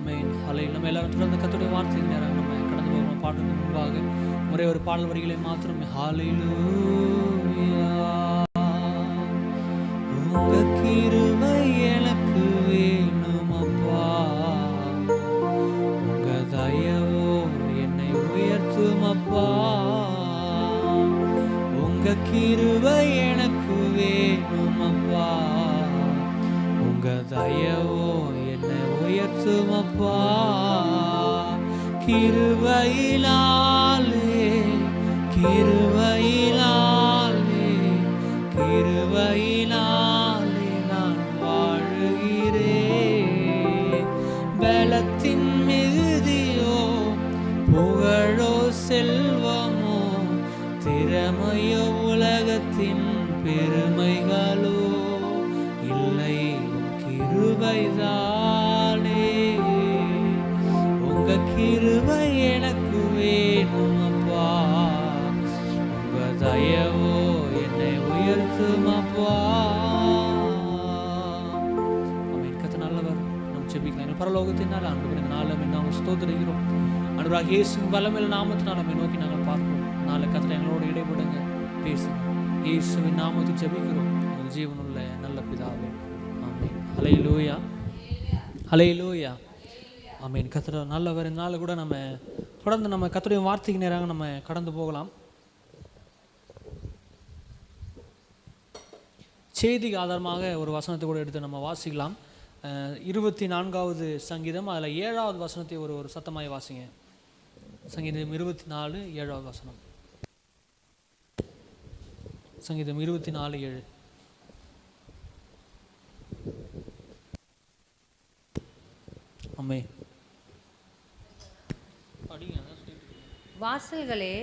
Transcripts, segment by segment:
ஆமென். ஹல்லேலூயா. நம்ம எல்லாரும் தொடர்ந்து கர்த்தருடைய வார்த்தைக்கு நேராக நம்ம கடந்து போகிறோம். பாட்டுக்கு முன்பாக ஒரே ஒரு பாடல் வரிகளை மாத்திரம். ஹல்லேலூயா. உங்க கிருபை எனக்கு வேணும் அப்பா, உங்க தயவோ என்னை உயர்த்தும் அப்பா, உங்க கிருபை எனக்கு வேணும் அப்பா, உங்க தயவோ என்னை உயர்த்தும் அப்பா. கிருபையினாலே கிருபையினாலே கிருபையினாலே நான் வாழுகிறேன். பலத்தின் மிகுதியோ புகழோ செல்வமோ திறமையோ உலகத்தின் பெருமைகளோ இல்லை, கிருபைதானே. உங்க கிருபை எனக்கு வேணும் அப்பா, உங்க தயவோ என்னை உயர்த்தும் அப்பா. ஆமென். கர்த்தர் நல்லவர். நாம் ஜெபிக்கலாம். பரலோகத்தினால் ஆண்டவரே இந்த நாளும் நாங்கள் ஸ்தோத்திரிக்கிறோம். ஆண்டவராகிய இயேசுவின் வல்லமையுள்ள நாமத்தினால் நம்மை நோக்கி நாங்கள் பார்க்கிறோம். நாளை கர்த்தர் எங்களோடு இடைபடுங்க, பேசுங்க. இயேசுவின் நாமத்தில் ஜெபிக்கிறோம் எங்கள் ஜீவனுள்ள நல்ல பிதாவே. ஆமென். ஹல்லேலூயா. ஹல்லேலூயா. ஆமென். கர்த்தர் நல்லவர். இந்த நாள் கூட நம்ம தொடர்ந்து நம்ம கர்த்தருடைய வார்த்தைக்கு நேராக நம்ம கடந்து போகலாம். செய்திக்கு ஆதாரமாக ஒரு வசனத்தை கூட எடுத்து நம்ம வாசிக்கலாம். 24வது சங்கீதம், அதில் 7வது வசனத்தை ஒரு சத்தமாய் வாசிங்க. சங்கீதம் 24 7வது வசனம். சங்கீதம் 24 7. அம்மே வாசல்களே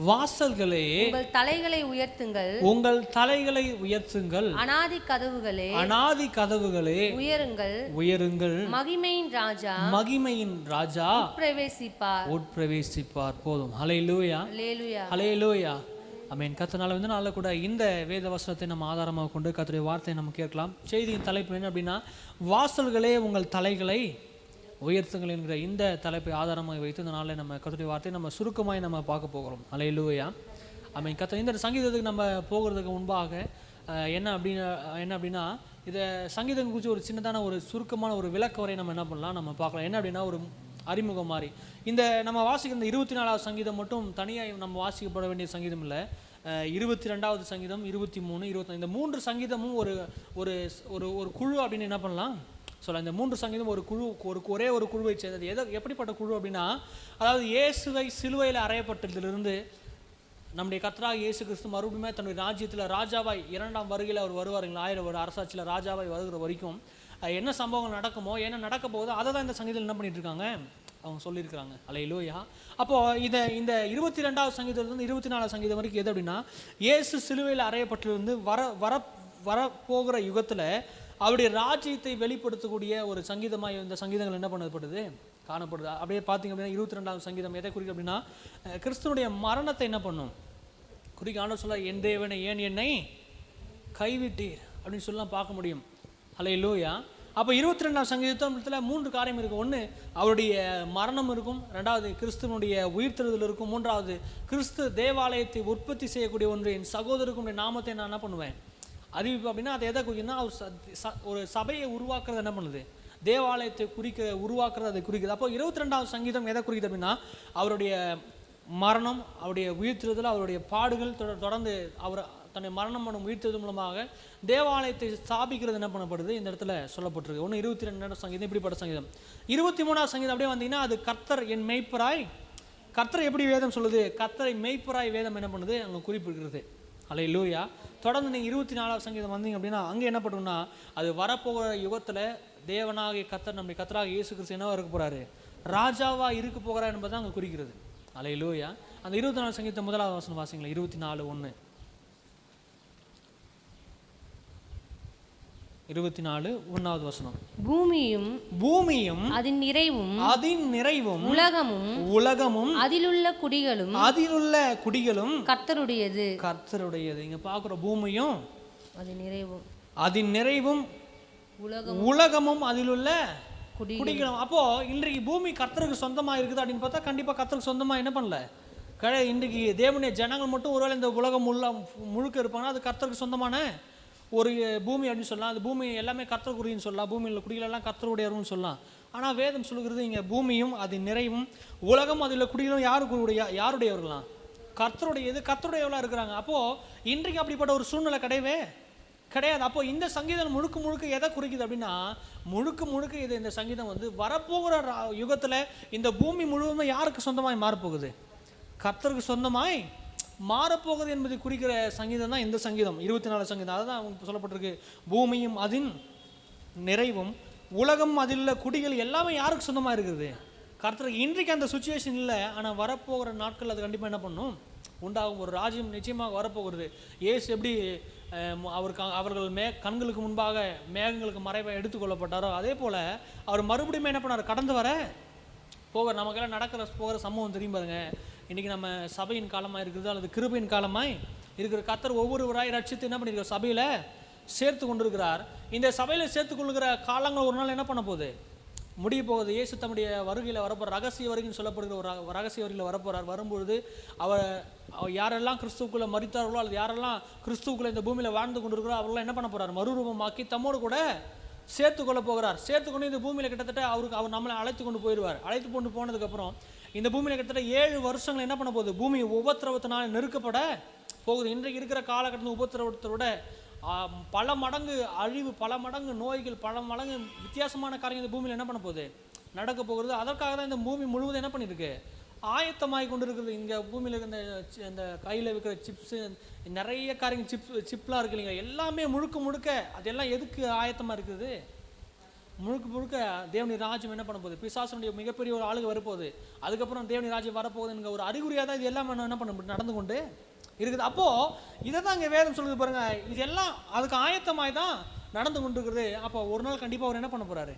வாசல்களே உங்கள் தலைகளை உயர்த்துங்கள், உங்கள் தலைகளை உயர்த்துங்கள். அநாதி கதவுகளே அநாதி கதவுகளே உயருங்கள், உயருங்கள். மகிமையின் ராஜா மகிமையின் ராஜா பிரவேசிப்பார் உட்பிரவேசிப்பார். போதும். ஹல்லேலூயா. அல்லேலூயா. ஹல்லேலூயா. ஆமென். கர்த்தரால் வந்து நாளில் கூட இந்த வேத வசனத்தை நம்ம ஆதாரமாக கொண்டு கர்த்தருடைய வார்த்தையை நம்ம கேட்கலாம். செய்தியின் தலைப்பு என்ன அப்படின்னா, வாசல்களே உங்கள் தலைகளை உயர்த்துங்கள் என்கிற இந்த தலைப்பை ஆதாரமாக வைத்து இந்த நாளில் நம்ம கர்த்தருடைய வார்த்தையை நம்ம சுருக்கமாய் நம்ம பார்க்க போகிறோம். ஹல்லேலூயா. ஆமென். கர்த்தர் இந்த சங்கீதத்துக்கு நம்ம போகிறதுக்கு முன்பாக என்ன அப்படின்னா இதை சங்கீதம் குறித்து ஒரு சின்னதான ஒரு சுருக்கமான ஒரு விளக்க வரை நம்ம என்ன பண்ணலாம், நம்ம பார்க்கலாம். என்ன அப்படின்னா ஒரு அறிமுகம் மாதிரி. இந்த நம்ம வாசிக்கிற இந்த 24வது சங்கீதம் மட்டும் தனியாக நம்ம வாசிக்கப்பட வேண்டிய சங்கீதம் இல்லை. 22வது சங்கீதம், 23, 25 இந்த 3 சங்கீதமும் ஒரு ஒரு ஒரு குழு அப்படின்னு என்ன பண்ணலாம் சொல்ல. இந்த 3 சங்கீதம் ஒரு குழு, ஒரே ஒரு குழுவை சேர்ந்தது. எப்படிப்பட்ட குழு அப்படின்னா, அதாவது இயேசுவை சிலுவையில் அறையப்பட்டதிலிருந்து நம்முடைய கர்த்தராகிய இயேசு கிறிஸ்து மறுபடியும் தன்னுடைய ராஜ்யத்தில் ராஜாவாய் 2ஆம் வருகையில் அவர் வருவாருங்களா, 1000 வருட அரசாட்சியில் ராஜாவாய் வருகிற வரைக்கும் என்ன சம்பவங்கள் நடக்குமோ, என்ன நடக்க போகுதோ அதை தான் இந்த சங்கீதத்தில் என்ன பண்ணிட்டு இருக்காங்க, அவங்க சொல்லியிருக்கிறாங்க. அல்லேலூயா. அப்போது இந்த 22வது சங்கீதத்திலிருந்து 24வது சங்கீதம் வரைக்கும் எது அப்படின்னா, இயேசு சிலுவையில் அறையப்பட்டிருந்து வரப்போகிற யுகத்தில் அவருடைய ராஜ்யத்தை வெளிப்படுத்தக்கூடிய ஒரு சங்கீதமாக இந்த சங்கீதங்கள் என்ன பண்ணப்படுது, காணப்படுது. அப்படியே பார்த்தீங்க அப்படின்னா 22வது சங்கீதம் எதை குறிக்கும் அப்படின்னா, கிறிஸ்துவனுடைய மரணத்தை என்ன பண்ணும் குறிக்க. ஆண்டவர் சொல்ல, என் தேவனை ஏன் என்னை கைவிட்டீர் அப்படின்னு சொல்லலாம் பார்க்க முடியும். ஹல்லேலூயா. அப்போ 22வது சங்கீதத்தில் 3 காரியம் இருக்கும். ஒன்று அவருடைய மரணம் இருக்கும், 2வது கிறிஸ்துவனுடைய உயிர்த்தெழுதல் இருக்கும், 3வது கிறிஸ்து தேவாலயத்தை உற்பத்தி செய்யக்கூடிய ஒன்று, என் சகோதரருக்குடைய நாமத்தை நான் என்ன பண்ணுவேன் அறிவிப்பு. அப்படின்னா அது எதை குறிக்குன்னா, ஒரு சபையை உருவாக்குறது என்ன பண்ணுது, தேவாலயத்தை உருவாக்குறது அதை குறிக்குது. அப்போ 22வது சங்கீதம் எதை குறிக்குது அப்படின்னா, அவருடைய மரணம், அவருடைய உயிர்த்தெழுதல், அவருடைய பாடுகள், தொடர்ந்து அவர் தன்னை மரணம் பண்ணும் உயிர்த்தெழுதல் மூலமாக தேவாலயத்தை ஸ்தாபிக்கிறது என்ன பண்ணப்படுது இந்த இடத்துல சொல்லப்பட்டிருக்கு. ஒன்று 22வது சங்கீதம் இப்படிப்பட்ட சங்கீதம். 23வது சங்கீதம் அப்படியே வந்தீங்கன்னா, அது கர்த்தர் என் மெய்ப்பராய். கர்த்தர் எப்படி வேதம் சொல்லுது, கர்த்தரை மெய்ப்பராய் வேதம் என்ன பண்ணுது அங்கே குறிப்பிடுகிறது. அல்லேலூயா. தொடர்ந்து நீங்கள் 24வது சங்கீதம் வந்தீங்க அப்படின்னா, அங்கே என்ன பண்ணுன்னா, அது வரப்போகிற யுகத்தில் தேவனாகிய கர்த்தர் நம்முடைய கர்த்தராகிய இயேசு கிறிஸ்து என்னவா இருக்க போகிறாரு, ராஜாவாக இருக்க போகிறார் என்பதை அங்கே குறிக்கிறது. அல்லேலூயா. அந்த 24வது சங்கீதம் 1வது வசனம் வாசிங்களா. 24:1. 24:1வது வசனம். பூமியும் அதன் நிறைவும் உலகமும் அதிலுள்ள குடிகளும் கர்த்தருடையது. இங்க பார்க்குற பூமியும் அதன் நிறைவும் உலகமும் அதிலுள்ள குடிக்கலாம். அப்போ இன்றைக்கு பூமி கர்த்தருக்கு சொந்தமா இருக்குது அப்படின்னு பார்த்தா கண்டிப்பா கர்த்தருக்கு சொந்தமா என்ன பண்ணல. இன்றைக்கு தேவனுடைய ஜனங்கள் மட்டும் ஒருவேளை இந்த உலகம் முழுக்க இருப்பாங்கன்னா அது கர்த்தருக்கு சொந்தமான ஒரு பூமி அப்படின்னு சொல்லலாம். அது பூமி எல்லாமே கர்த்தருக்குரியன்னு சொல்லலாம். பூமியில் குடிகளெல்லாம் கர்த்தருடையவர்னு சொல்லலாம். ஆனால் வேதம் சொல்லுகிறது இங்கே பூமியும் அது நிறைவும் உலகம் அதில் குடிகளும் யாருடையவர்களாம்? கர்த்தருடையது. கர்த்தருடையவர்களாக இருக்கிறாங்க. அப்போது இன்றைக்கு அப்படிப்பட்ட ஒரு சூழ்நிலை கிடையாது. அப்போ இந்த சங்கீதம் முழுக்க எதை குறிக்குது அப்படின்னா முழுக்க இது இந்த சங்கீதம் வந்து வரப்போகிற யுகத்தில் இந்த பூமி முழுவதும் யாருக்கு சொந்தமாய் மாறப்போகுது? கர்த்தருக்கு சொந்தமாய் மாறப்போகுது என்பதை குறிக்கிற சங்கீதம் தான் இந்த சங்கீதம் 24 சங்கீதம். அதுதான் சொல்லப்பட்டிருக்கு. பூமியும் அதின் நிறைவும் உலகம் அதில் குடிகள் எல்லாமே யாருக்கு சொந்தமாக இருக்குது? கர்த்தருக்கு. இன்றைக்கு அந்த சுச்சுவேஷன் இல்லை. ஆனால் வரப்போகிற நாட்கள் அது கண்டிப்பாக என்ன பண்ணும்? உண்டாகும். ஒரு ராஜ்யம் நிச்சயமாக வரப்போகிறது. ஏசு எப்படி அவர்கள் கண்களுக்கு முன்பாக மேகங்களுக்கு மறைவை எடுத்துக்கொள்ளப்பட்டாரோ அதே போல் அவர் மறுபடியும் என்ன பண்ணார்? கடந்து வர நமக்கெல்லாம் போகிற சம்பவம் தெரியும் பாருங்க. இன்றைக்கி நம்ம சபையின் காலமாக இருக்கிறது அல்லது கிருபையின் காலமாய் இருக்கிற கர்த்தர் ஒவ்வொருவராய் ரட்சித்து என்ன பண்ணியிருக்கார்? சபையில் சேர்த்து கொண்டிருக்கிறார். இந்த சபையில் சேர்த்து கொள்ளுகிற காலங்கள் ஒரு நாள் என்ன பண்ண போகுது? முடிய போகுது. இயேசு தம்முடைய வருகையில் வரப்போகிற ரகசிய வருகைன்னு சொல்லப்படுகிற ஒரு ரகசிய வருகையில் வரப்போகிறார். வரும்பொழுது அவர் யாரெல்லாம் கிறிஸ்துவுக்குள்ளே மரித்தார்களோ அல்லது யாரெல்லாம் கிறிஸ்துவுக்குள்ளே இந்த பூமியில் வாழ்ந்து கொண்டிருக்கிறோ அவரெல்லாம் என்ன பண்ண போகிறார்? மறுரூபமாக்கி தம்மோடு கூட சேர்த்து கொள்ள போகிறார். சேர்த்து கொண்டு இந்த பூமியில் கிட்டத்தட்ட அவர் நம்மளை அழைத்து கொண்டு போயிடுவார். அழைத்து கொண்டு போனதுக்கப்புறம் இந்த பூமியில் கிட்டத்தட்ட 7 வருஷங்கள் என்ன பண்ண போகுது? பூமி உபத்திரவத்தினால் நெருக்கப்பட போகுது. இன்றைக்கு இருக்கிற காலகட்டத்தில் உபத்திரவத்தை விட பல மடங்கு அழிவு, பல மடங்கு நோய்கள், பல மடங்கு வித்தியாசமான காரியங்கள் இந்த பூமியில் என்ன பண்ண போகுது? நடக்க போகிறது. அதற்காக தான் இந்த பூமி முழுவதும் என்ன பண்ணியிருக்கு? ஆயத்தமாகி கொண்டு இருக்குது. இங்கே பூமியில் இருக்கிற இந்த கையில் இருக்கிற சிப்ஸு நிறைய காரியங்கள் சிப்லாம் இருக்கு இல்லைங்க, எல்லாமே முழுக்க அதெல்லாம் எதுக்கு ஆயத்தமாக இருக்குது? முழுக்க தேவனி ராஜ்யம் என்ன பண்ண போகுது? பிசாசனுடைய மிகப்பெரிய ஒரு ஆளுக வரப்போகுது. அதுக்கப்புறம் தேவனி ராஜ்யம் வரப்போகுதுங்கிற ஒரு அறிகுறியாக தான் இது எல்லாம் என்ன பண்ண நடந்து கொண்டு இருக்குது. அப்போது இதை தான் இங்கே வேதம் சொல்லுது பாருங்க. இது எல்லாம் அதுக்கு ஆயத்தமாய் தான் நடந்து கொண்டு இருக்குது. அப்போ ஒரு நாள் கண்டிப்பாக அவர் என்ன பண்ண போகிறாரு?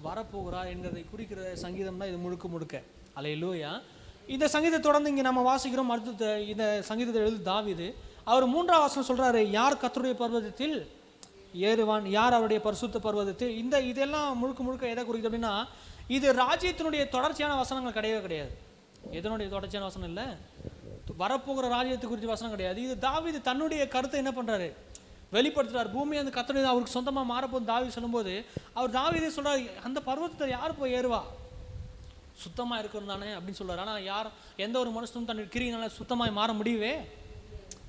வரப்போகிறார் என்கிறதை குறிக்கிற சங்கீதம் தான் இது முழுக்க. அல்லேலூயா. இந்த சங்கீதத்தை தொடர்ந்து இங்கே நம்ம வாசிக்கிறோம். அடுத்து இந்த சங்கீதத்தை எழுதி தாவீது அவர் 3ஆம் வசனம் சொல்கிறாரு, யார் கர்த்தருடைய பர்வதத்தில் ஏறுவான், யார் அவருடைய பரிசுத்த பர்வதத்தில். இதெல்லாம் முழுக்க எதை குறிக்குது அப்படின்னா இது ராஜ்யத்தினுடைய தொடர்ச்சியான வசனங்கள் கிடையாது. எதனுடைய தொடர்ச்சியான வசனம் இல்லை, வரப்போகிற ராஜ்யத்தை குறித்த வசனம் கிடையாது. இது தாவீது தன்னுடைய கருத்தை என்ன பண்ணுறாரு? வெளிப்படுத்துறார். பூமி அந்த கர்த்தருடைய அவருக்கு சொந்தமாக மாறப்போது தாவீது சொல்லும்போது அவர் தாவீதே சொல்கிறார், அந்த பர்வதத்தை யார் போய் ஏறுவா? சுத்தமாக இருக்கணும் தானே அப்படின்னு சொல்கிறார். ஆனால் எந்த ஒரு மனுஷனும் தன்னுடைய கிரியினால சுத்தமாக மாற முடியவே.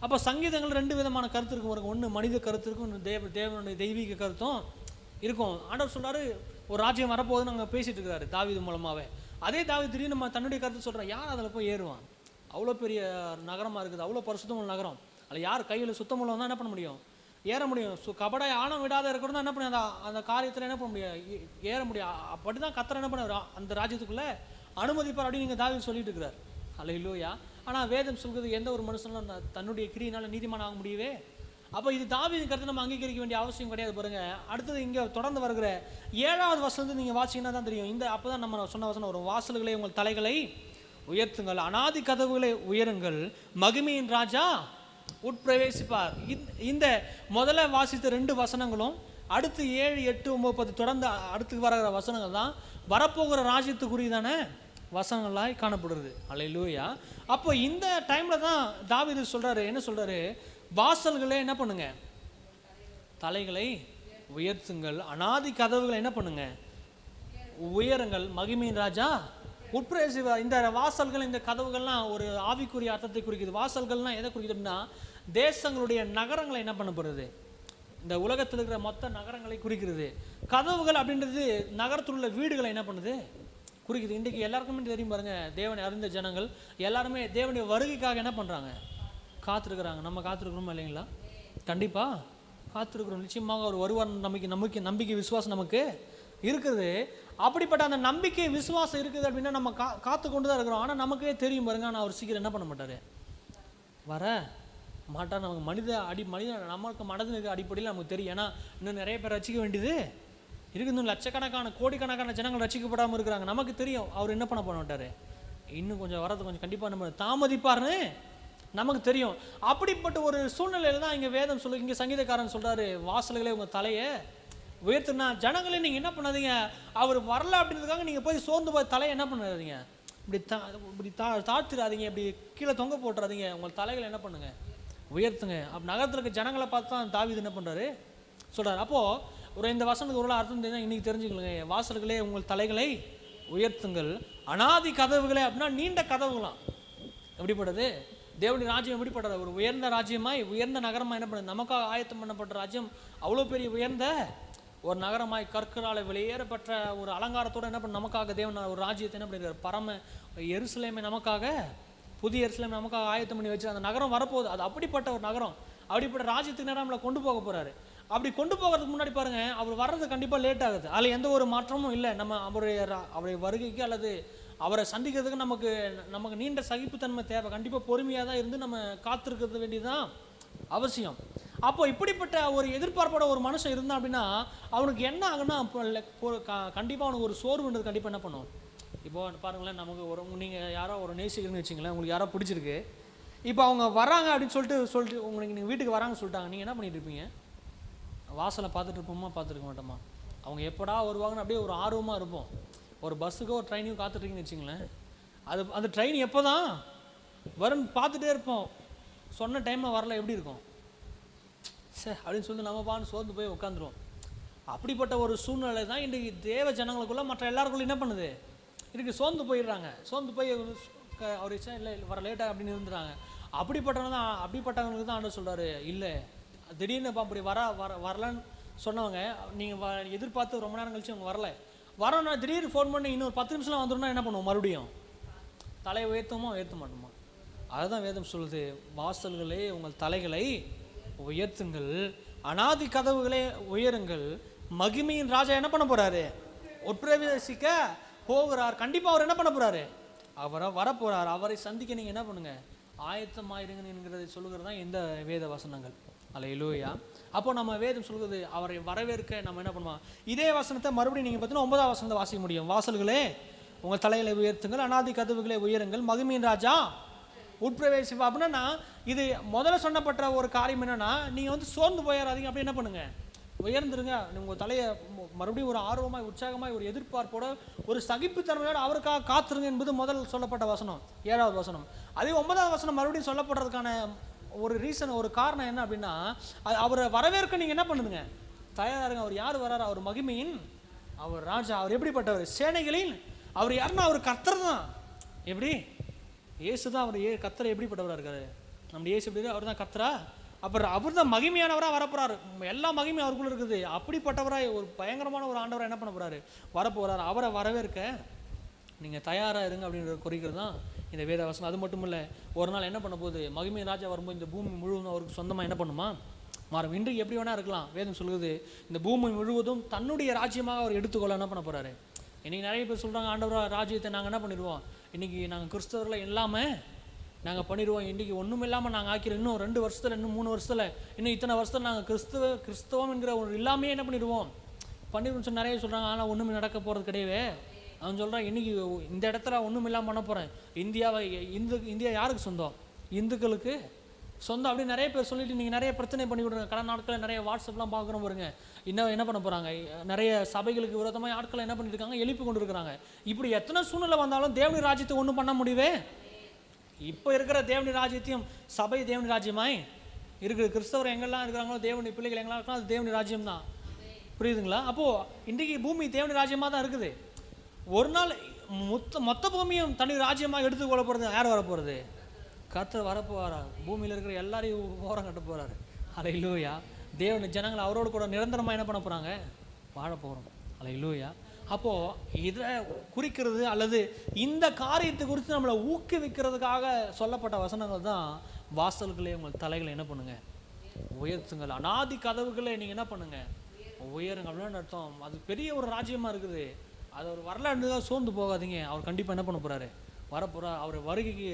அப்போ சங்கீதங்கள் 2 விதமான கருத்து இருக்கும். ஒன்று மனித கருத்து இருக்கும், இன்னும் தேவனுடைய தெய்வீக கருத்தும் இருக்கும். ஆண்டவர் சொல்கிறாரு ஒரு ராஜ்யம் வரப்போகுதுன்னு அங்கே பேசிகிட்டு இருக்கிறாரு தாவீது மூலமாகவே. அதே தாவீது திடீர்னு நம்ம தன்னுடைய கருத்து சொல்கிறார், யார் அதில் போய் ஏறுவான்? அவ்வளோ பெரிய நகரமாக இருக்குது, அவ்வளோ பரிசுத்தமுள்ள நகரம். அதில் யார் கையில் சுத்தமுள்ளவன் தான் என்ன பண்ண முடியும்? ஏற முடியும். கபடாய் ஆணம் விடாத இருக்கிறது தான் என்ன பண்ண அந்த காரியத்தில் என்ன பண்ண முடியும்? ஏற முடியும். அப்படி தான் கர்த்தர் என்ன பண்ண அந்த ராஜ்யத்துக்குள்ளே அனுமதிப்பார் அப்படின்னு நீங்கள் தாவீது சொல்லிட்டு இருக்கிறார். அல்லேலூயா. ஆனால் வேதம் சொல்கிறது எந்த ஒரு மனுஷனும் தன்னுடைய கிரியினால் நீதிமான் ஆக முடியவே. அப்போ இது தாவீது கருத்து நம்ம அங்கீகரிக்க வேண்டிய அவசியம் கிடையாது பாருங்க. அடுத்தது இங்கே தொடர்ந்து வருகிற 7வது வசனத்தை நீங்கள் வாசிங்கன்னா தான் தெரியும். இந்த அப்போ தான் நம்ம சொன்ன வசனம் ஒரு வாசல்களை உங்கள் தலைகளை உயர்த்துங்கள், அநாதி கதவுகளை உயருங்கள், மகிமையின் ராஜா உட்பிரவேசிப்பார். இந்த முதல்ல வாசித்த 2 வசனங்களும் அடுத்து 7, 8, 9, 10 தொடர்ந்து அடுத்து வருகிற வசனங்கள் தான் வரப்போகிற ராஜ்யத்துக்குரியதான வசனங்களாய் காணப்படுறது. அல்லேலூயா. அப்போ இந்த டைமில் தான் தாவீது சொல்கிறாரு, என்ன சொல்கிறாரு? வாசல்களே என்ன பண்ணுங்க? தலைகளை உயர்த்துங்கள், அநாதி கதவுகளை என்ன பண்ணுங்க? உயருங்கள், மகிமையின் ராஜா உட்பிரவேசிவா. இந்த வாசல்கள், இந்த கதவுகள்லாம் ஒரு ஆவிக்குரிய அர்த்தத்தை குறிக்குது. வாசல்கள்லாம் எதை குறிக்குது அப்படின்னா தேசங்களுடைய நகரங்களை என்ன பண்ணப்படுறது? இந்த உலகத்தில் இருக்கிற மொத்த நகரங்களை குறிக்கிறது. கதவுகள் அப்படின்றது நகரத்தில் உள்ள வீடுகளை என்ன பண்ணுது? குறிக்குது. இன்றைக்கி எல்லாருக்குமே தெரியும் பாருங்க, தேவனை அறிந்த ஜனங்கள் எல்லாருமே தேவனுடைய வருகைக்காக என்ன பண்ணுறாங்க? காத்திருக்கிறாங்க. நம்ம காத்திருக்கிறோமா இல்லைங்களா? கண்டிப்பாக காத்திருக்கிறோம். நிச்சயமாக ஒரு வருவார் நம்பிக்கை விசுவாசம் நமக்கு இருக்குது. அப்படிப்பட்ட அந்த நம்பிக்கை விசுவாசம் இருக்குது அப்படின்னா நம்ம காத்து கொண்டு தான் இருக்கிறோம். ஆனால் நமக்கே தெரியும் பாருங்க, ஆனால் அவர் சீக்கிரம் என்ன பண்ண மாட்டார்? வர மாட்டார். நமக்கு மனித நமக்கு மனதினுக்கு அடிப்படையில் நமக்கு தெரியும். ஏன்னா இன்னும் நிறைய பேர் ரசிக்க வேண்டியது இருக்குது. இன்னும் லட்சக்கணக்கான கோடிக்கணக்கான ஜனங்கள் ரசிக்கப்படாமல் இருக்கிறாங்க. நமக்கு தெரியும் அவர் என்ன பண்ண மாட்டார், இன்னும் கொஞ்சம் வரது கொஞ்சம் கண்டிப்பாக நம்ம தாமதிப்பார்னு நமக்கு தெரியும். அப்படிப்பட்ட ஒரு சூழ்நிலையில் தான் இங்கே வேதம் இங்கே சங்கீதக்காரன் சொல்கிறாரு, வாசல்களே உங்கள் தலையை உயர்த்துனா ஜனங்களே நீங்கள் என்ன பண்ணாதீங்க, அவர் வரல அப்படின்றதுக்காக நீங்கள் போய் சோர்ந்து போய் தலையை என்ன பண்ணாதீங்க, இப்படி தாழ்த்திடாதீங்க, இப்படி கீழே தொங்க போட்டுறாதீங்க. உங்கள் தலைகளை என்ன பண்ணுங்க, உயர்த்துங்க. அப்போ நகரத்தில் இருக்க ஜனங்களை பார்த்து தான் தாவீது என்ன பண்ணுறாரு சொல்கிறார். அப்போது இந்த வசனத்துக்கு ஒரு அர்த்தம் தெரிஞ்சால் இன்றைக்கி தெரிஞ்சுக்கலுங்க. வாசல்களே உங்கள் தலைகளை உயர்த்துங்கள், அனாதி கதவுகளே அப்படின்னா நீண்ட கதவுகளாம். எப்படிப்பட்டது தேவனுடைய ராஜ்யம், எப்படிப்பட்டது ஒரு உயர்ந்த ராஜ்யமாய் உயர்ந்த நகரமாக என்ன பண்ணுது, நமக்காக ஆயத்தம் பண்ணப்பட்ட ராஜ்யம், அவ்வளோ பெரிய உயர்ந்த ஒரு நகரமாய் கற்களால் வெளியேறப்பட்ட ஒரு அலங்காரத்தோடு என்ன பண்ண நமக்காக தேவன் ஒரு ராஜ்யத்தை என்ன பண்ணிருக்காரு, பரம எருசலேமை நமக்காக, புதிய எருசலேமை நமக்காக ஆயத்தம் பண்ணி வச்சு அந்த நகரம் வரப்போகுது. அது அப்படிப்பட்ட ஒரு நகரம், அப்படிப்பட்ட ராஜ்யத்துக்கு நேரம் நம்மளை கொண்டு போக போகிறாரு. அப்படி கொண்டு போகிறதுக்கு முன்னாடி பாருங்கள், அவர் வர்றது கண்டிப்பாக லேட் ஆகுது. அதில் எந்த ஒரு மாற்றமும் இல்லை. நம்ம அவருடைய வருகைக்கு அல்லது அவரை சந்திக்கிறதுக்கு நமக்கு நீண்ட சகிப்புத்தன்மை தேவை. கண்டிப்பாக பொறுமையாக தான் இருந்து நம்ம காத்திருக்கிறது வேண்டியதுதான் அவசியம். அப்போ இப்படிப்பட்ட ஒரு எதிர்பார்ப்போட ஒரு மனுஷன் இருந்தான் அப்படின்னா அவனுக்கு என்ன ஆகுன்னா, கண்டிப்பாக அவனுக்கு ஒரு சோர்வுன்றது கண்டிப்பாக என்ன பண்ணும். இப்போ பாருங்களேன், நமக்கு நீங்கள் யாரோ ஒரு நேசிக்கிறேன்னு வச்சுங்களேன், உங்களுக்கு யாரோ பிடிச்சிருக்கு, இப்போ அவங்க வராங்க அப்படின்னு சொல்லிட்டு உங்களுக்கு நீங்கள் வீட்டுக்கு வராங்கன்னு சொல்லிட்டாங்க, நீங்கள் என்ன பண்ணிட்டு இருப்பீங்க, வாசலை பார்த்துட்டு இருப்போமா, பார்த்துருக்க மாட்டோமா, அவங்க எப்படா வருவாங்கன்னு அப்படியே ஒரு ஆர்வமாக இருப்போம். ஒரு பஸ்ஸுக்கோ ஒரு ட்ரெயினையும் காத்துட்ருக்கீங்கன்னு வச்சுங்களேன், அந்த ட்ரெயின் எப்போ தான் வரும்னு பார்த்துட்டே இருப்போம். சொன்ன டைமில் வரல எப்படி இருக்கும் சார் அப்படின்னு சொல்லி நம்ம பான்னு சோர்ந்து போய் உட்காந்துருவோம். அப்படிப்பட்ட ஒரு சூழ்நிலை தான் இன்றைக்கி தேவ ஜனங்களுக்குள்ள மற்ற எல்லாருக்குள்ள என்ன பண்ணுது இன்றைக்கி, சோர்ந்து போயிடுறாங்க. சோர்ந்து போய் அவர் இல்லை வர லேட்டாக அப்படின்னு இருந்துறாங்க. அப்படிப்பட்டவங்களுக்கு தான் ஆண்டவர் சொல்கிறாரு, இல்லை திடீர்னு அப்படி வரலன்னு சொன்னவங்க, நீங்கள் எதிர்பார்த்து ரொம்ப நேரம் கழிச்சு அவங்க வரனா திடீர்னு ஃபோன் பண்ணி இன்னொரு 10 நிமிஷம் வந்துடும்னா என்ன பண்ணுவோம், மறுபடியும் தலையை உயர்த்துவோமா உயர்த்த மாட்டோமா. அதுதான் வேதம் சொல்லுது, வாசல்களே உங்கள் தலைகளை உயர்த்துங்கள், அனாதி கதவுகளே உயருங்கள், மகிமையின் ராஜா என்ன பண்ண போறாரு, உட்பிரவேசிக்க போகிறார். கண்டிப்பாக அவர் என்ன பண்ண போறாரு, அவரை வரப்போறார். அவரை சந்திக்க நீங்கள் என்ன பண்ணுங்க, ஆயத்தமாயிருங்கிறதை சொல்லுகிறது தான் இந்த வேத வசனங்கள். அல்லேலூயா. அப்போ நம்ம வேதம் சொல்கிறது அவரை வரவேற்க நம்ம என்ன பண்ணுவோம். இதே வசனத்தை மறுபடியும் நீங்கள் பார்த்தீங்கன்னா 9ஆம் வசனத்தை வாசிக்க முடியும். வாசல்களே உங்கள் தலைகளை உயர்த்துங்கள், அனாதி கதவுகளே உயருங்கள், மகிமையின் ராஜா உட்பிரவேசிப்பா. அப்படின்னா இது முதல்ல சொன்னப்பட்ட ஒரு காரியம் என்னன்னா, நீங்கள் சோர்ந்து போயிடாதீங்க, அப்படி என்ன பண்ணுங்க, உயர்ந்துருங்க. உங்கள் தலையை மறுபடியும் ஒரு ஆர்வமாய் உற்சாகமாய் ஒரு எதிர்பார்ப்போட ஒரு சகிப்புத்தன்மையோடு அவருக்காக காத்துருங்க என்பது முதல் சொல்லப்பட்ட வசனம், 7வது வசனம். அதே 9வது வசனம் மறுபடியும் சொல்லப்படுறதுக்கான ஒரு ரீசன், ஒரு காரணம் என்ன அப்படின்னா, அவரை வரவேற்க நீங்கள் என்ன பண்ணுதுங்க, தயாராருங்க. அவர் யார் வர்றாரு, அவர் மகிமையின் அவர் ராஜா. அவர் எப்படிப்பட்டவர், சேனைகளின் அவர் யாருன்னா அவர் கர்த்தர் தான். எப்படி இயேசு தான் அவர் கர்த்தர் எப்படிப்பட்டவராக இருக்காரு, நம்ம இயேசு எப்படி அவர் தான் கர்த்தரா, அப்புறம் அவர் தான் மகிமையானவராக வரப்போறாரு. எல்லா மகிமையும் அவருக்குள்ள இருக்குது. அப்படிப்பட்டவராக ஒரு பயங்கரமான ஒரு ஆண்டவராக என்ன பண்ண போறாரு, வரப்போறாரு. அவரை வரவேற்க நீங்கள் தயாராக இருங்க அப்படின்ற குறிக்கிறது தான் இந்த வேத வசனம். அது மட்டும் இல்லை, ஒரு நாள் என்ன பண்ண போகுது, மகிமை ராஜா வரும்போது இந்த பூமி முழுவதும் அவருக்கு சொந்தமாக என்ன பண்ணுமா மாறும். இன்றைக்கு எப்படி வேணா இருக்கலாம், வேதம் சொல்லுது இந்த பூமி முழுவதும் தன்னுடைய ராஜ்யமாக அவர் எடுத்துக்கொள்ள என்ன பண்ண போறாரு. இன்றைக்கி நிறைய பேர் சொல்கிறாங்க, ஆண்டவர் ராஜ்யத்தை நாங்கள் என்ன பண்ணிடுவோம், இன்றைக்கி நாங்கள் கிறிஸ்தவர்களை இல்லாமல் நாங்கள் பண்ணிடுவோம், இன்றைக்கி ஒன்றும் இல்லாமல் நாங்கள் ஆக்கிறோம், இன்னும் 2 வருஷத்தில் இன்னும் 3 வருஷத்தில் இன்னும் இத்தனை வருஷத்தில் நாங்கள் கிறிஸ்தவம் என்கிற ஒரு இல்லாமே என்ன பண்ணிடுவோம் சொல்லி நிறைய சொல்கிறாங்க. ஆனால் ஒன்றுமே நடக்க போகிறது கிடையவே. அவன் சொல்கிறான், இன்றைக்கி இந்த இடத்துல ஒன்றும் இல்லாமல் பண்ண போகிறேன். இந்தியா யாருக்கு சொந்தம், இந்துக்களுக்கு சொந்தம் அப்படி நிறைய பேர் சொல்லிட்டு நீங்கள் நிறைய பிரச்சனை பண்ணி விடுங்க. கடந்த நாட்களில் நிறைய வாட்ஸ்அப்லாம் பார்க்குறோம் பாருங்க, இன்னும் என்ன பண்ண போகிறாங்க, நிறைய சபைகளுக்கு விரோதமாக ஆட்களை என்ன பண்ணியிருக்காங்க, எழுப்பி கொண்டு இருக்கிறாங்க. இப்படி எத்தனை சூழ்நிலை வந்தாலும் தேவனுடைய ராஜ்யத்தை ஒன்றும் பண்ண முடியவே. இப்போ இருக்கிற தேவனுடைய ராஜ்யத்தையும் சபை தேவனுடைய ராஜ்யமாய் இருக்கிற கிறிஸ்தவர் எங்கெல்லாம் இருக்கிறாங்களோ, தேவனுடைய பிள்ளைகள் எங்கெல்லாம் இருக்கலாம், அது தேவனுடைய ராஜ்யம் தான். புரியுதுங்களா? அப்போது இன்றைக்கி பூமி தேவனுடைய ராஜ்யமாக தான் இருக்குது. ஒரு நாள் மொத்த பூமியும் தனி ராஜ்யமாக எடுத்துக்கொள்ள போகிறது யார் வரப்போகிறது, கர்த்தர் வரப்போவாரா. பூமியில் இருக்கிற எல்லாரையும் ஓரம் கட்ட போகிறாரு. அல்லேலூயா. தேவனுடைய ஜனங்கள் அவரோடு கூட நிரந்தரமாக என்ன பண்ண போகிறாங்க, வாழ போகிறோம். அல்லேலூயா. அப்போது இதை குறிக்கிறது அல்லது இந்த காரியத்தை குறித்து நம்மளை ஊக்குவிக்கிறதுக்காக சொல்லப்பட்ட வசனங்கள் தான், வாசல்களே உங்கள் தலைகளை என்ன பண்ணுங்க, உயர்த்துங்கள், அனாதி கதவுகளை நீங்கள் என்ன பண்ணுங்க, உயருங்க அப்படின்னு அர்த்தம். அது பெரிய ஒரு ராஜ்யமாக இருக்குது. அது ஒரு வரலாறு தான், சோர்ந்து போகாதீங்க. அவர் கண்டிப்பாக என்ன பண்ண போகிறாரு, வரப்போகிறார். அவர் வருகைக்கு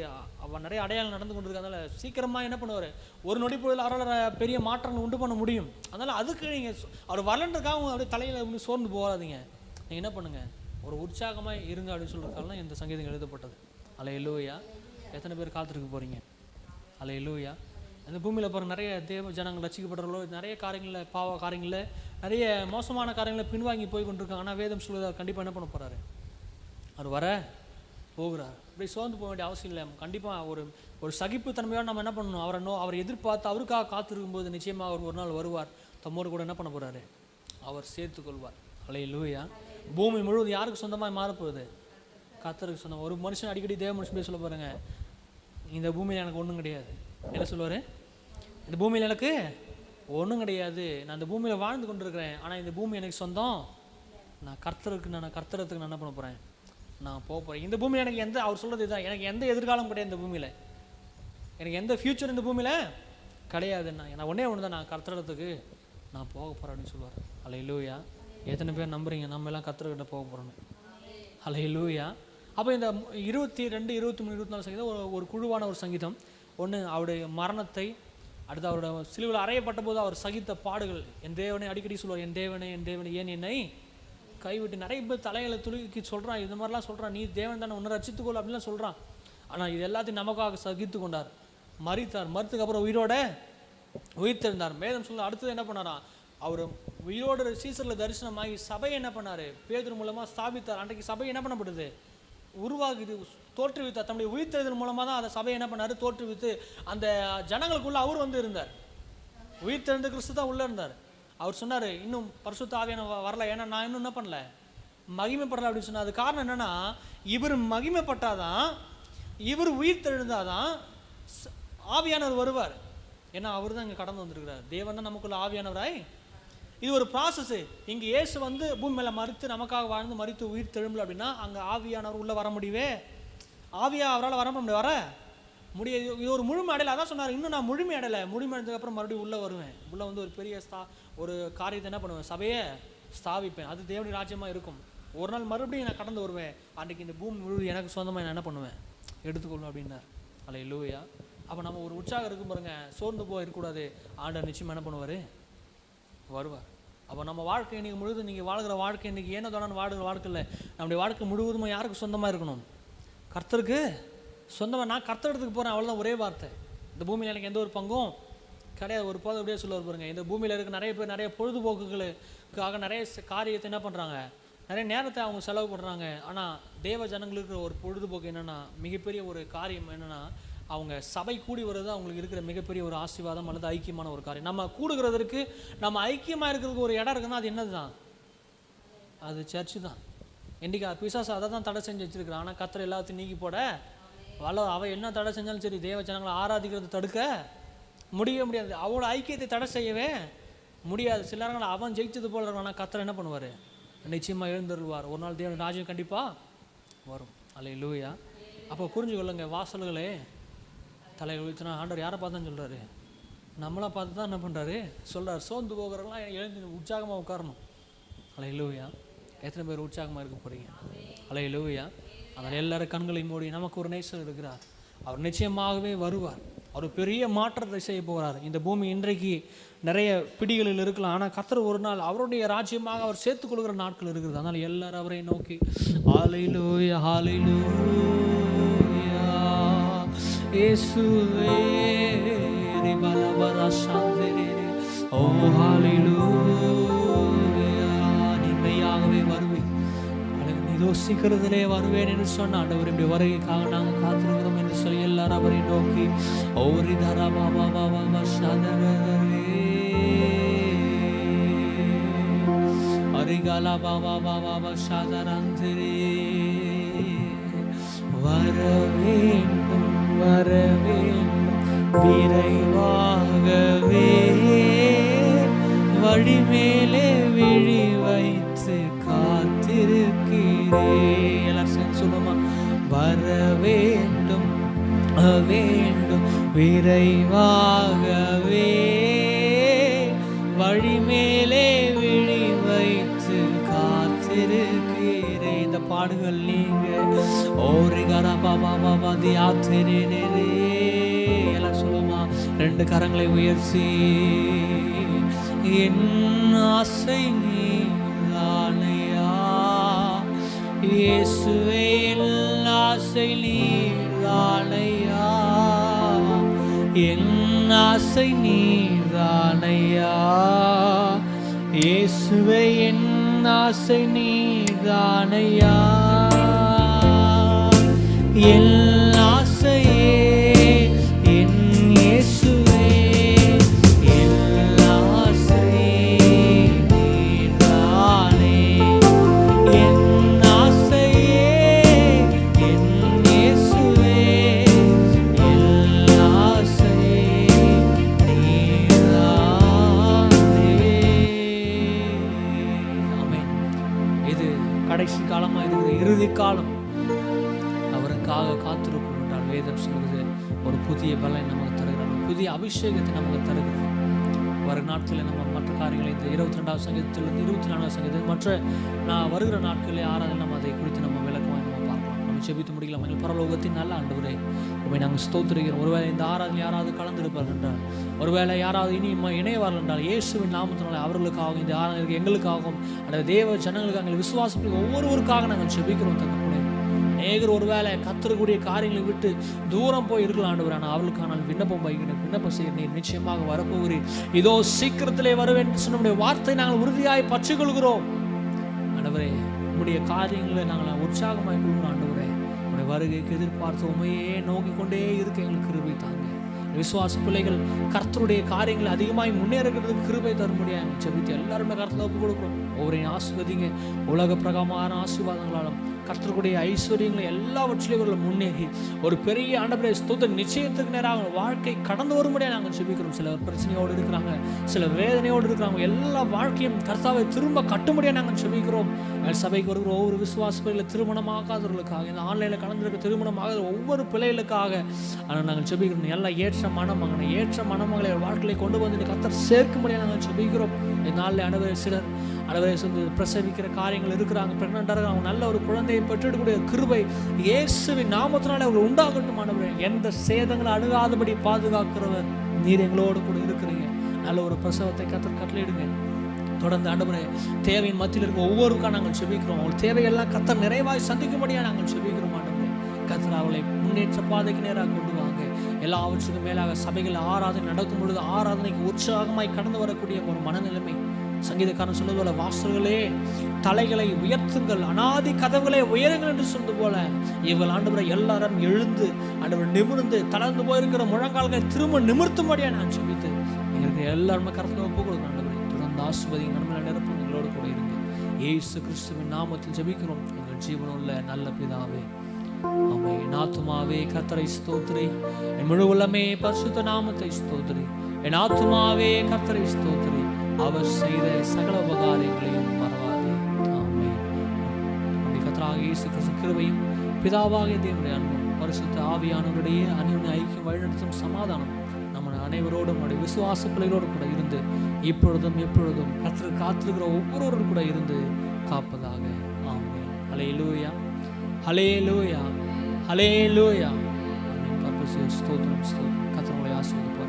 அவர் நிறைய அடையாளம் நடந்து கொண்டு இருக்கிறதுனால சீக்கிரமாக என்ன பண்ணுவார், ஒரு நொடி பொழுது அவரால் பெரிய மாற்றங்கள் உண்டு பண்ண முடியும். அதனால் அதுக்கு நீங்கள் அவர் வரலன்றதுக்காக அவங்க அப்படியே தலையில் சோர்ந்து போகாதீங்க. நீங்கள் என்ன பண்ணுங்கள், ஒரு உற்சாகமாக இருங்க அப்படின்னு சொல்கிறதுக்காக இந்த சங்கீதம் எழுதப்பட்டது. அல்லேலூயா. எத்தனை பேர் காத்திருக்க போகிறீங்க. அல்லேலூயா. அந்த பூமியில் போகிற நிறைய தேவ ஜனங்கள் ரசிக்கப்படுறவங்களோ நிறைய காரியங்களில் பாவ காரியங்களில் நிறைய மோசமான காரியங்களை பின்வாங்கி போய் கொண்டிருக்காங்க. ஆனால் வேதம் சொல்லுவது அவர் கண்டிப்பாக என்ன பண்ண போகிறாரு? அவர் வர போகிறார். இப்படி சோர்ந்து போக வேண்டிய அவசியம் இல்லை. கண்டிப்பாக ஒரு சகிப்புத்தன்மையோடு நம்ம என்ன பண்ணணும்? அவரை எதிர்பார்த்து அவருக்காக காத்திருக்கும்போது நிச்சயமாக அவர் ஒரு நாள் வருவார். தம்மோடு கூட என்ன பண்ண போகிறாரு? அவர் சேர்த்துக்கொள்வார். அல்லேலூயா. பூமி முழுவதும் யாருக்கு சொந்தமாக மாறப்போகுது? கர்த்தருக்கு சொந்தம். ஒரு மனுஷன் அடிக்கடி தேவ மனுஷன் போய் சொல்ல பாருங்க, இந்த பூமியில் எனக்கு ஒன்றும் கிடையாது. என்ன சொல்லுவார்? இந்த பூமியில் எனக்கு ஒன்றும் கிடையாது, நான் இந்த பூமியில் வாழ்ந்து கொண்டு இருக்கிறேன், ஆனால் இந்த பூமி எனக்கு சொந்தம். நான் கர்த்தருக்கு நான் என்ன பண்ண போகிறேன்? நான் போக போகிறேன். இந்த பூமியில் எனக்கு அவர் சொல்கிறது இதுதான், எனக்கு எந்த எதிர்காலம் கிடையாது இந்த பூமியில், எனக்கு எந்த ஃப்யூச்சர் இந்த பூமியில் கிடையாது. நான் ஒன்றே ஒன்று தான், நான் கர்த்தரத்துக்கு நான் போக போகிறேன் அப்படின்னு சொல்லுவார். அல்லேலூயா. எத்தனை பேர் நம்புறீங்க நம்ம எல்லாம் கர்த்தர்கிட்ட போக போகிறோன்னு? அல்லேலூயா. அப்போ இந்த 22, 23, 24 சங்கீதம் ஒரு குழுவான ஒரு சங்கீதம். ஒன்று அவருடைய மரணத்தை, அடுத்து அவரோட சிலுவையில் அறையப்பட்ட போது அவர் சகித்த பாடுகள். என் தேவனை அடிக்கடி சொல்லுவார், என் தேவனை ஏன் என்னை கைவிட்டு. நிறைய பேர் தலைகளை துலுக்கி சொல்கிறான், இந்த மாதிரிலாம் சொல்கிறான், நீ தேவன் தானே உன்னை ரட்சித்துக்கொள் அப்படின்லாம் சொல்கிறான். ஆனால் இது எல்லாத்தையும் நமக்காக சகித்து கொண்டார், மரித்தார், மரித்ததுக்கு அப்புறம் உயிர் தெழுந்தார். வேதம் சொல்ல அடுத்தது என்ன பண்ணாராம்? அவர் உயிரோடு சீசரில் தரிசனமாகி சபையை என்ன பண்ணார்? பேதுரு மூலமாக ஸ்தாபித்தார். அன்றைக்கு சபை என்ன பண்ணப்படுது? உருவாகுது, தோற்றுவித்தார். தன்னுடைய உயிர்த்தெழுதல் மூலமாக தான் அந்த சபையை என்ன பண்ணார்? தோற்றுவித்து அந்த ஜனங்களுக்குள்ள அவர் இருந்தார். உயிர்த்தெழுந்த கிறிஸ்து தான் உள்ளே இருந்தார். அவர் சொன்னார், இன்னும் பரிசுத்த ஆவியான வரல, ஏன்னா நான் இன்னும் என்ன பண்ணல, மகிமைப்படலை அப்படின்னு சொன்னார். அது காரணம் என்னன்னா, இவர் மகிமைப்பட்டாதான், இவர் உயிர்த்தெழுந்தாதான் ஆவியானவர் வருவார். ஏன்னா அவர் தான் இங்கே கடந்து வந்திருக்கிறார். தேவன் தான் நமக்குள்ள ஆவியானவராய். இது ஒரு ப்ராசஸ்ஸு. இங்கே இயேசு பூமி மேலே மறித்து நமக்காக வாழ்ந்து மறித்து உயிர் தெழும்பல அப்படின்னா அங்கே ஆவியானவர் உள்ளே வர முடியவே, அவரால் வர முடியாது. இது ஒரு முழுமை அடையலை. அதான் சொன்னார், இன்னும் நான் முழுமை அடையலை, முழுமை அடைஞ்சதுக்கப்புறம் மறுபடியும் உள்ளே வருவேன், உள்ளே ஒரு பெரிய ஒரு காரியத்தை என்ன பண்ணுவேன்? சபையை ஸ்தாபிப்பேன். அது தேவனுடைய ராஜ்யமாக இருக்கும். ஒரு நாள் மறுபடியும் நான் கடந்து வருவேன். அன்றைக்கு இந்த பூமி முழு எனக்கு சொந்தமாக நான் என்ன பண்ணுவேன்? எடுத்துக்கொள்ளும் அப்படின்னார். அல்லேலூயா. அப்போ நம்ம ஒரு உற்சாகம் இருக்கும் பாருங்க, சோர்ந்து போய் இருக்கக்கூடாது. ஆண்டவர் நிச்சயமாக என்ன பண்ணுவார்? வருவார். அப்போ நம்ம வாழ்க்கை இன்றைக்கி முழுவதும், நீங்கள் வாழ்கிற வாழ்க்கை இன்றைக்கி ஏனோ தானே வாழ்கிற வாழ்க்கை இல்லை. நம்முடைய வாழ்க்கை முழுவதும் யாருக்கு சொந்தமாக இருக்கணும்? கர்த்தருக்கு சொந்தமாக. நான் கர்த்தருக்கு போகிறேன், அவ்வளோதான், ஒரே வார்த்தை. இந்த பூமியில் எனக்கு எந்த ஒரு பங்கும் கிடையாது. ஒரு போதும் அப்படியே சொல்லுவார் பாருங்க, இந்த பூமியில் இருக்க நிறைய பேர் நிறைய பொழுதுபோக்குகளுக்காக நிறைய காரியத்தை என்ன பண்ணுறாங்க? நிறைய நேரத்தை அவங்க செலவு பண்ணுறாங்க. ஆனால் தேவ ஜனங்களுக்கு ஒரு பொழுதுபோக்கு என்னென்னா, மிகப்பெரிய ஒரு காரியம் என்னென்னா, அவங்க சபை கூடி வருது அவங்களுக்கு இருக்கிற மிகப்பெரிய ஒரு ஆசீர்வாதம் அல்லது ஐக்கியமான ஒரு காரியம். நம்ம கூடுகிறதற்கு, நம்ம ஐக்கியமாக இருக்கிறதுக்கு ஒரு இடம் இருக்குன்னா அது என்னது தான்? அது சர்ச்சு தான். இன்றைக்கி பிசாசு அதை தான் தடை செஞ்சு வச்சுருக்கிறான். ஆனால் கர்த்தர் எல்லாத்தையும் நீக்கி போட அவன் என்ன தடை செஞ்சாலும் சரி, தேவ ஜனங்களை ஆராதிக்கிறது தடுக்க முடியாது. அவனோட ஐக்கியத்தை தடை செய்யவே முடியாது. சில நேரங்கள் அவன் ஜெயிச்சது போல இருக்கும். ஆனால் கர்த்தர் என்ன பண்ணுவார்? நிச்சயமாக எழுந்தருள்வார். ஒரு நாள் தேவன் ராஜ்யம் கண்டிப்பாக வரும். அல்லேலூயா. அப்போ புரிஞ்சுக்கொள்ளுங்க, வாசல்களே தலையை உயர்த்தினா ஆண்டவர் யாரை பார்த்து தான் சொல்கிறாரு? நம்மளை பார்த்து தான் என்ன பண்ணுறாரு? சொல்கிறார், சோர்ந்து போகிறவங்களாம் எழுந்து உற்சாகமாக உட்காரணும். அல்லேலூயா. எத்தனை பேர் உற்சாகமாக இருக்க போகிறீங்க? அல்லேலூயா. அதனால் எல்லாரும் கண்களை மூடி, நமக்கு ஒரு நேசர் இருக்கிறார், அவர் நிச்சயமாகவே வருவார். அவர் பெரிய மாற்றத்தை செய்ய போகிறார். இந்த பூமி இன்றைக்கு நிறைய பிடிகளில் இருக்கலாம், ஆனால் கர்த்தர் ஒரு நாள் அவருடைய ராஜ்யமாக அவர் சேர்த்துக்கொள்கிற நாட்கள் இருக்கிறது. அதனால் எல்லாரும் அவரை நோக்கி ஹல்லேலூயா, ஹல்லேலூயா இயேசுவே ரிபலபர சாந்தரே, ஓ ஹல்லேலூயா. நீமையாகவே வருவேன், இதோ சீக்கிரத்திலே வருவேன் என்று சொன்ன ஆண்டவர் இப்படி வருகைக்காக நாங்கள் காத்திருக்கிறோம் என்று சொல்லி எல்லாரும் அவரை நோக்கி ஓரி தரா பாபா பாபா சதரே அரிகாலா பாபா பாபா சதரந்தரே. வரவேண்டும் வரவேண்டும் விரைவாகவே, வழிமேலே விழி வைத்து காத்திருக்கிறே. எல்லாரும் சொல்லுமா? வரவேண்டும் வேண்டும் விரைவாகவே, வழிமேலே விழி வைத்து காத்திருக்கிறே. இந்த பாடுகள் நீங்க ஓரிகாரா பாபா பாபா தியாத்திரே. எல்லாம் சொல்லுமா? ரெண்டு கரங்களை உயர்த்தி, என் ஆசை நீதானையா இயேசுவே, என் ஆசை நீதானையா, என் ஆசை நீதானையா இயேசுவே என் ஆசை நீதானையா, என் ஆசையே என் இயேசுவே, என் ஆசையே நீதானே, என் ஆசையே என் இயேசுவே, என் ஆசையே நீதானே. ஆமென். இது கடைசி காலமா இருக்கிற இறுதி காலம். அவருக்காக காத்திருக்கும் என்றால் வேதம் சொல்வது ஒரு புதிய பலன் நமக்கு தருகிறார், ஒரு புதிய அபிஷேகத்தை நமக்கு தருகிறார். வர நாட்களில் நம்ம மற்ற காரியங்களை இந்த 22ஆம் சங்கீதத்திலிருந்து 24ஆம் சங்கீதம் மற்ற வருகிற நாட்களில் ஆராதனை நம்ம அதை குறித்து நம்ம விளக்கமாக நம்ம பார்க்கலாம். நம்ம ஜெபித்து முடிக்கலாம். எங்கள் பரலோகத்தின் நல்ல ஆண்டவரே, உண்மை நாங்கள் ஸ்தோத்திரிக்கிறோம். ஒருவேளை இந்த ஆராதனை யாராவது கலந்திருப்பார்கள் என்றால், ஒருவேளை யாராவது இனி இணைவார்கள் என்றால், இயேசுவின் நாமத்தினால அவர்களுக்காகவும் இந்த ஆராதனைக்கு எங்களுக்காகவும் அந்த தேவ ஜனங்களுக்காக எங்கள் விசுவாசத்துக்கு ஒவ்வொருவருக்காக நாங்கள் ஜெபிக்கிறோம் தகப்பனே. அநேகர் ஒருவேளை கத்தருக்கூடிய காரியங்களை விட்டு தூரம் போய் இருக்கலாம் ஆண்டவர், ஆனால் அவர்களுக்கான விண்ணப்பம் செய்ய நீர் நிச்சயமாக வரப்போகிறீர். இதோ சீக்கிரத்திலே வருவேன் என்று நம்முடைய வார்த்தை நாங்கள் உறுதியாய் பற்றிக்கொள்கிறோம் ஆண்டவரே. உங்களுடைய காரியங்களை நாங்கள் உற்சாகமாய் கொள்கிறோம் ஆண்டவரே. உங்களுடைய வருகைக்கு எதிர்பார்த்து உண்மையே நோக்கி கொண்டே இருக்க எங்களுக்கு கிருபை தாங்க. விசுவாச பிள்ளைகள் கர்த்தருடைய காரியங்களை அதிகமாய் முன்னேறதுக்கு கிருபை தர முடியாது. ஜெபித்து எல்லாருமே கர்த்தரை ஒப்பு கொடுக்குறோம். ஒவ்வொரு ஆசீர்வதிங்க. உலக பிரகாரமான ஆசீர்வாதங்களாலும் கர்த்தருடைய ஐஸ்வர்யங்களை எல்லாவற்றிலும் இவர்கள் முன்னேறி ஒரு பெரிய ஆண்டவரே ஸ்தோத்திர நிச்சயத்துக்கு நேராக வாழ்க்கை கடந்து வரும்படியாக நாங்கள் ஜெபிக்கிறோம். சிலர் பிரச்சனையோடு இருக்கிறாங்க, சில வேதனையோடு இருக்கிறாங்க. எல்லா வாழ்க்கையும் கர்த்தாவை திரும்ப கட்டும்படியாக நாங்கள் ஜெபிக்கிறோம். சபைக்கு வருகிற ஒவ்வொரு விசுவாசிகளை திருமணமாகாதவர்களுக்காக, இந்த ஆன்லைனில் கலந்துருக்க திருமணமாக ஒவ்வொரு பிள்ளைகளுக்காக நாங்கள் ஜெபிக்கிறோம். எல்லாம் ஏற்ற மணமகளை வாழ்க்கையை கொண்டு வந்து கர்த்தர் சேர்க்கும்படியாக நாங்கள் ஜெபிக்கிறோம். இந்த நாளில் ஆண்டவரே சிலர் ஆண்டவரே பிரசவிக்கிற காரியங்கள் இருக்கிறாங்க, பிரெக்னெண்டாக இருக்காங்க. அவங்க நல்ல ஒரு குழந்தையை பெற்றெடுக்கக்கூடிய கிருபை இயேசுவின் நாமத்தினாலே அவர்கள் உண்டாகட்டும் ஆண்டவரே. எந்த சேதங்களை அணுகாதபடி பாதுகாக்கிறவர் நீர் எங்களோடு கூட இருக்கிறீங்க. நல்ல ஒரு பிரசவத்தை கர்த்தர் கட்டளையிடுங்க. தொடர்ந்து ஆண்டவரே தேவையின் மத்தியில் இருக்க ஒவ்வொருக்காக நாங்கள் செபிக்கிறோம். அவள் தேவையெல்லாம் கர்த்தர் நிறைவாய் சந்திக்கும்படியாக நாங்கள் செபிக்கிறோம் ஆண்டவரே. கர்த்தர் அவளை முன்னேற்ற பாதைக்கு நேராக கொண்டு வாங்க. எல்லாவற்றுக்கும் மேலாக சபைகள் ஆராதனை நடக்கும் பொழுது ஆராதனைக்கு உற்சாகமாய் கடந்து வரக்கூடிய ஒரு மனநிலைமை. சங்கீதக்காரன் சொல்வது போல, வாசல்களே தலைகளை உயர்த்துங்கள், அனாதி கதவுகளை உயருங்கள் என்று சொன்னது போல இவர்கள் ஆண்டவரை எல்லாரும் எழுந்து ஆண்டவர் நிமிர்ந்து தளர்ந்து போயிருக்கிற முழங்கால்களை திரும்ப நிமிர்த்தும்படியா நான் ஜெபித்து எங்களுக்கு எல்லாருமே கருத்தில் ஒப்பு கொடுக்கிறோம் ஆண்டவரை. தொடர்ந்து ஆசீர்வதி நன்மையில நிரப்பும் எங்களோடு கூட இருங்க. இயேசு கிறிஸ்துவின் நாமத்தில் ஜெபிக்கிறோம் எங்கள் ஜீவனுள்ள நல்ல பிதாவே, ஆமென். என் ஆத்துமாவே கர்த்தரை ஸ்தோத்திரி, என் முழு உள்ளமே பரிசுத்த நாமத்தை ஸ்தோத்திரி. என் ஆத்துமாவே கர்த்தரை ஸ்தோத்திரி, அவர் செய்த சகல உபகாரங்களையும் மறவாதே. ஆமென். நம்முடைய கர்த்தராகிய இயேசு கிறிஸ்து கிருபையும் பிதாவாகிய தேவனுடைய அன்பும் பரிசுத்த ஆவியானவருடைய அந்யோன்ய ஐக்கியம் வழிநடத்தும் சமாதானம் நம்ம அனைவரோடும் நம்முடைய விசுவாச பிள்ளைகளோடு கூட இருந்து இப்பொழுதும் எப்பொழுதும் கர்த்தர் காத்திருக்கிற ஒவ்வொருவரும் கூட இருந்து காப்பதாக. ஆமென். ஹல்லேலூயா, ஹல்லேலூயா, ஹல்லேலூயா. ஆமென். கர்த்தருக்கு ஸ்தோத்திரம், ஸ்தோத்திரம். கர்த்தர் உங்களை ஆசீர்வதிப்பார்.